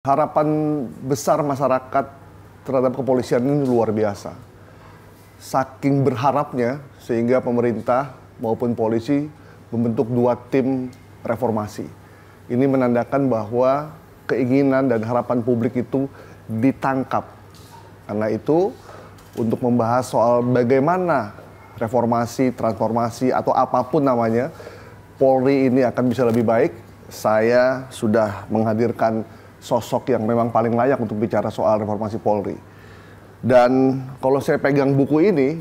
Harapan besar masyarakat terhadap kepolisian ini luar biasa. Saking berharapnya sehingga pemerintah maupun polisi membentuk 2 tim reformasi. Ini menandakan bahwa keinginan dan harapan publik itu ditangkap. Karena itu untuk membahas soal bagaimana reformasi, transformasi atau apapun namanya, Polri ini akan bisa lebih baik, saya sudah menghadirkan sosok yang memang paling layak untuk bicara soal reformasi Polri. Dan kalau saya pegang buku ini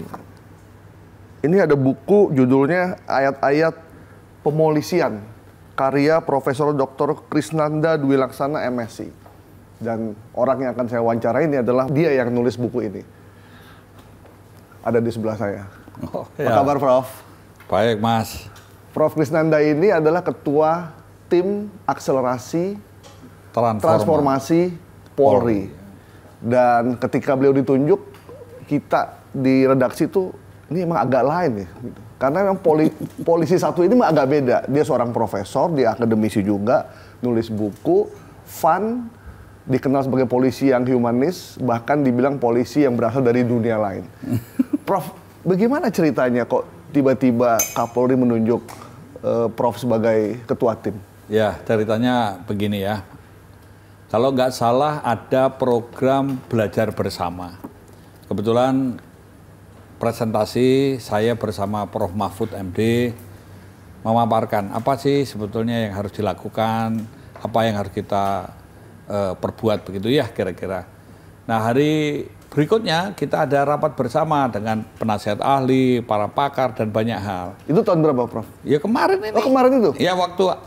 ada buku judulnya Ayat-Ayat Pemolisian, karya Profesor Dr. Krisnanda Dwi Laksana MSc. Dan orang yang akan saya wawancara ini adalah dia yang nulis buku ini. Ada di sebelah saya. Oh, ya. Apa kabar, Prof? Baik, Mas. Prof. Krisnanda ini adalah ketua tim akselerasi transformasi Polri. Dan ketika beliau ditunjuk, kita di redaksi itu ini emang agak lain ya. Gitu. Karena memang polisi satu ini agak beda. Dia seorang profesor, dia akademisi juga, nulis buku, fun, dikenal sebagai polisi yang humanis, bahkan dibilang polisi yang berasal dari dunia lain. Prof, bagaimana ceritanya kok tiba-tiba Kapolri menunjuk Prof sebagai ketua tim? Ya, ceritanya begini ya. Kalau nggak salah ada program belajar bersama. Kebetulan presentasi saya bersama Prof Mahfud MD memaparkan apa sih sebetulnya yang harus dilakukan, apa yang harus kita perbuat begitu ya kira-kira. Nah hari berikutnya kita ada rapat bersama dengan penasihat ahli, para pakar dan banyak hal. Itu tahun berapa, Prof? Ya kemarin ini. Oh kemarin itu? Ya waktu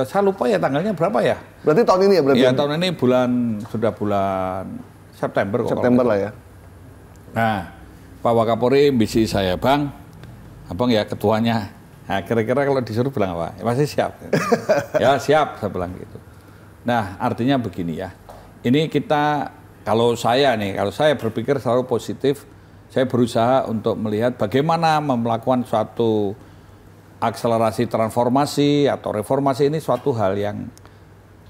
saya lupa ya tanggalnya berapa ya. Berarti tahun ini ya? Berarti ya tahun ini sudah bulan September kok. September lah ya. Nah Pak Wakapolri bisi saya, Bang, Abang ya ketuanya. Nah kira-kira kalau disuruh bilang apa? Ya, masih siap. Ya siap, saya bilang gitu. Nah artinya begini ya. Ini kita, kalau saya berpikir selalu positif. Saya berusaha untuk melihat bagaimana melakukan suatu akselerasi transformasi atau reformasi ini suatu hal yang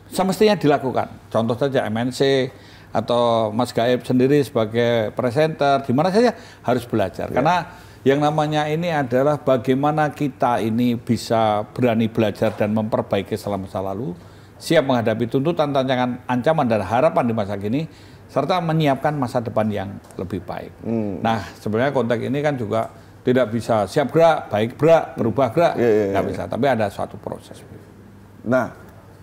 semestinya dilakukan. Contoh saja MNC atau Mas Gaib sendiri sebagai presenter, di mana saja harus belajar. Karena yang namanya ini adalah bagaimana kita ini bisa berani belajar dan memperbaiki selama masa lalu, siap menghadapi tuntutan, tantangan, ancaman, dan harapan di masa kini, serta menyiapkan masa depan yang lebih baik. Nah, sebenarnya konteks ini kan juga tidak bisa siap gerak, baik gerak, berubah gerak, nggak bisa. Tapi ada suatu proses. Nah,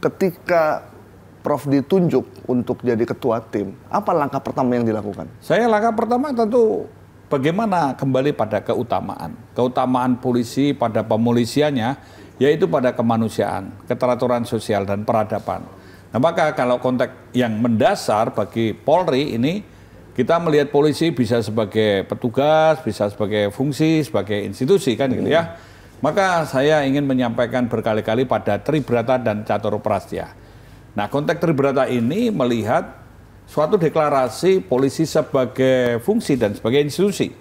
ketika Prof ditunjuk untuk jadi ketua tim, apa langkah pertama yang dilakukan? Saya langkah pertama tentu bagaimana kembali pada keutamaan. Keutamaan polisi pada pemolisiannya, yaitu pada kemanusiaan, keteraturan sosial, dan peradaban. Nah, maka kalau konteks yang mendasar bagi Polri ini, kita melihat polisi bisa sebagai petugas, bisa sebagai fungsi, sebagai institusi kan gitu ya. Maka saya ingin menyampaikan berkali-kali pada Tribrata dan Catur Prastya. Nah konteks Tribrata ini melihat suatu deklarasi polisi sebagai fungsi dan sebagai institusi.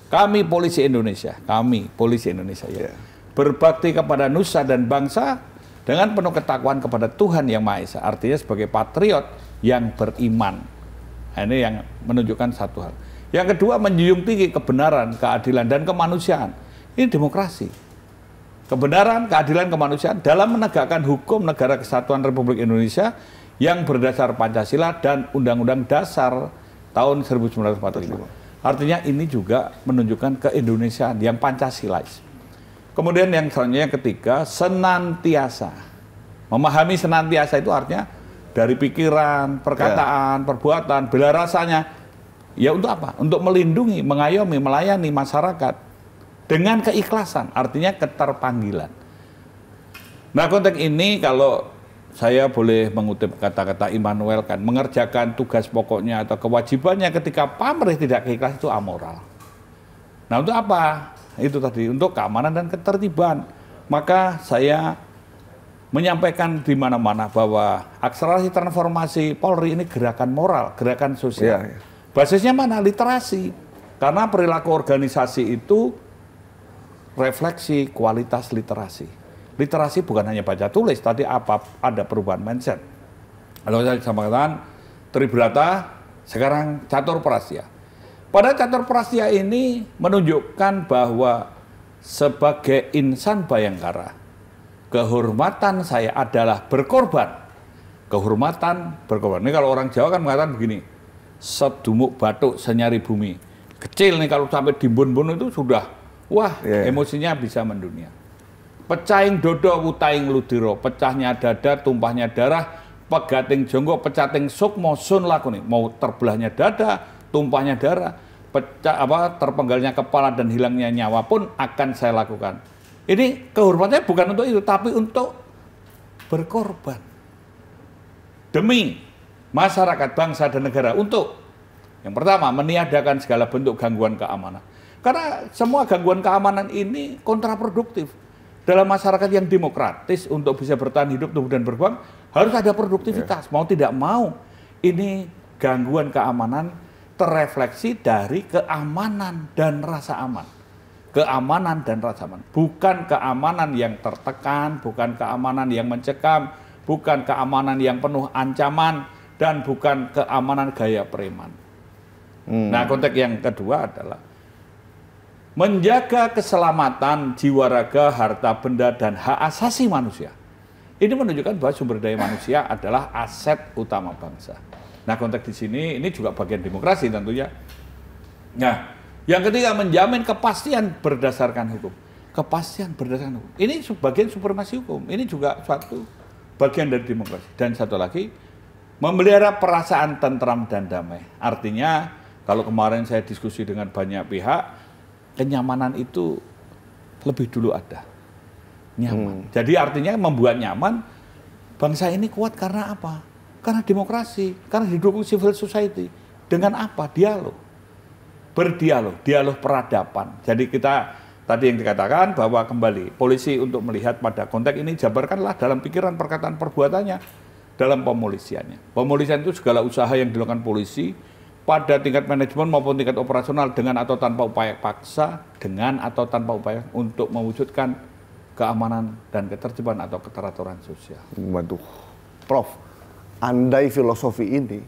Kami polisi Indonesia ya. Berbakti kepada nusa dan bangsa dengan penuh ketakwaan kepada Tuhan Yang Maha Esa. Artinya sebagai patriot yang beriman. Nah, ini yang menunjukkan satu hal. Yang kedua, menjunjung tinggi kebenaran, keadilan, dan kemanusiaan. Ini demokrasi. Kebenaran, keadilan, kemanusiaan dalam menegakkan hukum negara kesatuan Republik Indonesia yang berdasar Pancasila dan Undang-Undang Dasar tahun 1945. Artinya ini juga menunjukkan keindonesiaan yang Pancasilais. Kemudian yang selanjutnya yang ketiga, senantiasa. Memahami senantiasa itu artinya dari pikiran, perkataan, perbuatan, bela rasanya. Ya untuk apa? Untuk melindungi, mengayomi, melayani masyarakat dengan keikhlasan, artinya keterpanggilan. Nah konteks ini kalau saya boleh mengutip kata-kata Immanuel kan, mengerjakan tugas pokoknya atau kewajibannya ketika pamrih tidak keikhlas itu amoral. Nah untuk apa? Itu tadi, untuk keamanan dan ketertiban. Maka saya menyampaikan di mana-mana bahwa akselerasi transformasi Polri ini gerakan moral, gerakan sosial. Basisnya mana? Literasi. Karena perilaku organisasi itu refleksi kualitas literasi. Literasi bukan hanya baca tulis, tadi ada perubahan mindset. Kalau saya sampaikan Tribrata, sekarang Catur Prasya. Pada Catur Prasya ini menunjukkan bahwa sebagai insan Bayangkara, kehormatan saya adalah berkorban. Kehormatan berkorban. Ini kalau orang Jawa kan mengatakan begini, sedumuk batuk senyari bumi. Kecil nih kalau sampai dimbun-bun itu sudah, wah emosinya bisa mendunia. Pecahing dodo utaing ludiro, pecahnya dada, tumpahnya darah, pegating jonggo, pecating sukmo, sun lakuni. Mau terbelahnya dada, tumpahnya darah, terpenggalnya kepala dan hilangnya nyawa pun akan saya lakukan. Ini kehormatannya bukan untuk itu, tapi untuk berkorban. Demi masyarakat, bangsa, dan negara. Untuk yang pertama, meniadakan segala bentuk gangguan keamanan. Karena semua gangguan keamanan ini kontraproduktif. Dalam masyarakat yang demokratis, untuk bisa bertahan hidup, tumbuh, dan berkembang, harus ada produktivitas. Mau tidak mau, ini gangguan keamanan terrefleksi dari keamanan dan rasa aman. Keamanan dan rasa aman. Bukan keamanan yang tertekan, bukan keamanan yang mencekam, bukan keamanan yang penuh ancaman, dan bukan keamanan gaya preman. Nah, konteks yang kedua adalah menjaga keselamatan jiwa raga, harta benda, dan hak asasi manusia. Ini menunjukkan bahwa sumber daya manusia adalah aset utama bangsa. Nah, konteks di sini ini juga bagian demokrasi tentunya. Nah, yang ketiga, menjamin kepastian berdasarkan hukum. Kepastian berdasarkan hukum. Ini bagian supremasi hukum. Ini juga suatu bagian dari demokrasi. Dan satu lagi, memelihara perasaan tentram dan damai. Artinya, kalau kemarin saya diskusi dengan banyak pihak, kenyamanan itu lebih dulu ada. Nyaman. Jadi artinya membuat nyaman, bangsa ini kuat karena apa? Karena demokrasi, karena didukung civil society. Dengan apa? Dialog. Berdialog, dialog peradaban. Jadi kita tadi yang dikatakan bahwa kembali polisi untuk melihat pada konteks ini jabarkanlah dalam pikiran, perkataan, perbuatannya dalam pemolisiannya. Pemolisian itu segala usaha yang dilakukan polisi pada tingkat manajemen maupun tingkat operasional dengan atau tanpa upaya paksa, dengan atau tanpa upaya untuk mewujudkan keamanan dan ketertiban atau keteraturan sosial. Waduh, Prof, andai filosofi ini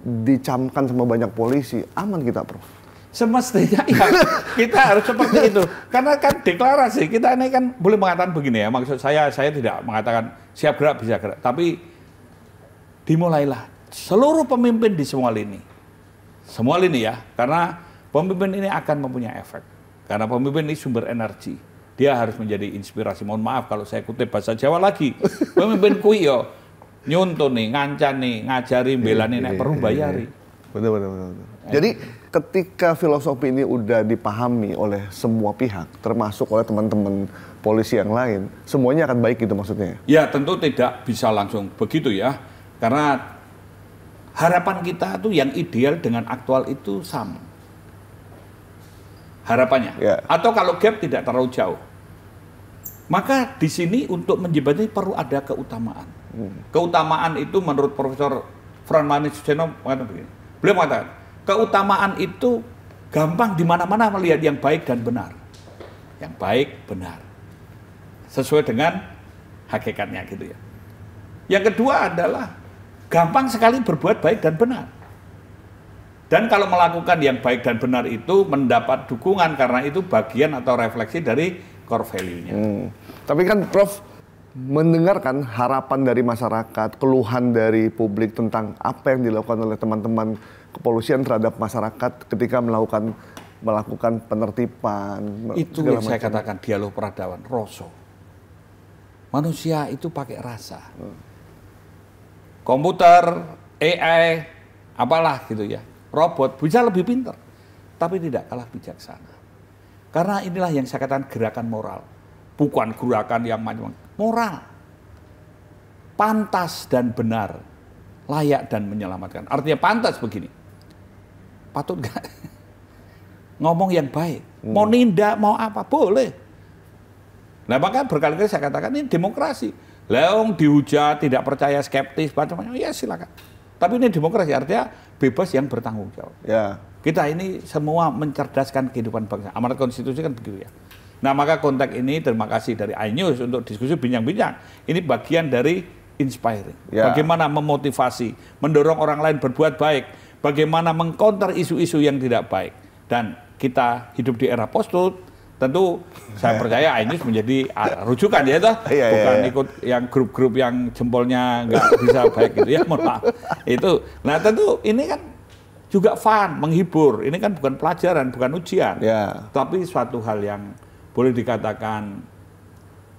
dicamkan sama banyak polisi, aman kita, Prof? Semestinya ya, kita harus seperti itu. Karena kan deklarasi, kita ini kan boleh mengatakan begini ya, maksud saya tidak mengatakan siap gerak, bisa gerak. Tapi dimulailah seluruh pemimpin di semua lini ya, karena pemimpin ini akan mempunyai efek. Karena pemimpin ini sumber energi, dia harus menjadi inspirasi. Mohon maaf kalau saya kutip bahasa Jawa lagi. Pemimpin kuwi yo nyuntun nih, ngancan nih, ngajari, belani, nek perlu bayari. Betul. Jadi ketika filosofi ini udah dipahami oleh semua pihak, termasuk oleh teman-teman polisi yang lain, semuanya akan baik gitu maksudnya? Ya tentu tidak bisa langsung begitu ya, karena harapan kita tuh yang ideal dengan aktual itu sama. Harapannya. Ya. Atau kalau gap tidak terlalu jauh. Maka di sini untuk menjembatani perlu ada keutamaan. Keutamaan itu menurut Profesor Franmani Suseno mengatakan begini. Beliau mengatakan, keutamaan itu gampang di mana-mana melihat yang baik dan benar. Yang baik, benar. Sesuai dengan hakikatnya gitu ya. Yang kedua adalah gampang sekali berbuat baik dan benar. Dan kalau melakukan yang baik dan benar itu mendapat dukungan karena itu bagian atau refleksi dari core value-nya. Tapi kan Prof mendengarkan harapan dari masyarakat, keluhan dari publik tentang apa yang dilakukan oleh teman-teman kepolisian terhadap masyarakat ketika melakukan penertiban. Itu yang saya katakan dialog peradaban, rasa. Manusia itu pakai rasa. Komputer, AI, apalah gitu ya, robot bisa lebih pintar, tapi tidak kalah bijaksana. Karena inilah yang saya katakan gerakan moral, bukan gerakan yang macam-macam. Moral, pantas dan benar, layak dan menyelamatkan. Artinya pantas begini, patut gak ngomong yang baik, mau nindak, mau apa, boleh. Nah maka berkali-kali saya katakan ini demokrasi. Leong dihujat, tidak percaya, skeptis, macam-macam, ya silakan. Tapi ini demokrasi, artinya bebas yang bertanggung jawab. Ya. Kita ini semua mencerdaskan kehidupan bangsa. Amanat konstitusi kan begitu ya. Nah maka konteks ini terima kasih dari iNews untuk diskusi bincang-bincang. Ini bagian dari inspiring. Bagaimana memotivasi, mendorong orang lain berbuat baik, bagaimana mengcounter isu-isu yang tidak baik. Dan kita hidup di era post-truth, tentu saya percaya iNews menjadi rujukan ya toh, bukan ikut yang grup-grup yang jempolnya nggak bisa baik gitu ya, mohon maaf. Itu, nah tentu ini kan juga fun, menghibur. Ini kan bukan pelajaran, bukan ujian, tapi suatu hal yang boleh dikatakan.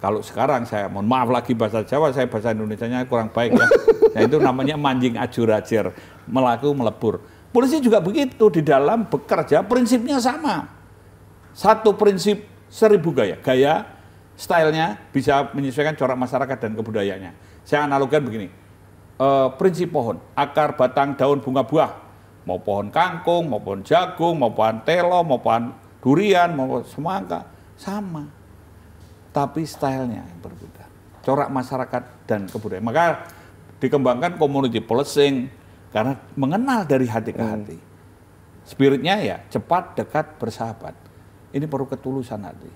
Kalau sekarang saya, mohon maaf lagi bahasa Jawa, saya bahasa Indonesianya kurang baik ya. Nah itu namanya manjing ajur-ajir, melaku melebur. Polisi juga begitu, di dalam bekerja prinsipnya sama. Satu prinsip 1000 gaya. Gaya, stylenya bisa menyesuaikan corak masyarakat dan kebudayaannya. Saya analogikan begini, prinsip pohon, akar, batang, daun, bunga, buah. Mau pohon kangkung, mau pohon jagung, mau pohon telo, mau pohon durian, mau semangka, sama. Tapi stylenya yang berbeda, corak masyarakat dan kebudayaan. Maka dikembangkan community policing karena mengenal dari hati ke hati. Spiritnya ya cepat, dekat, bersahabat. Ini perlu ketulusan hati.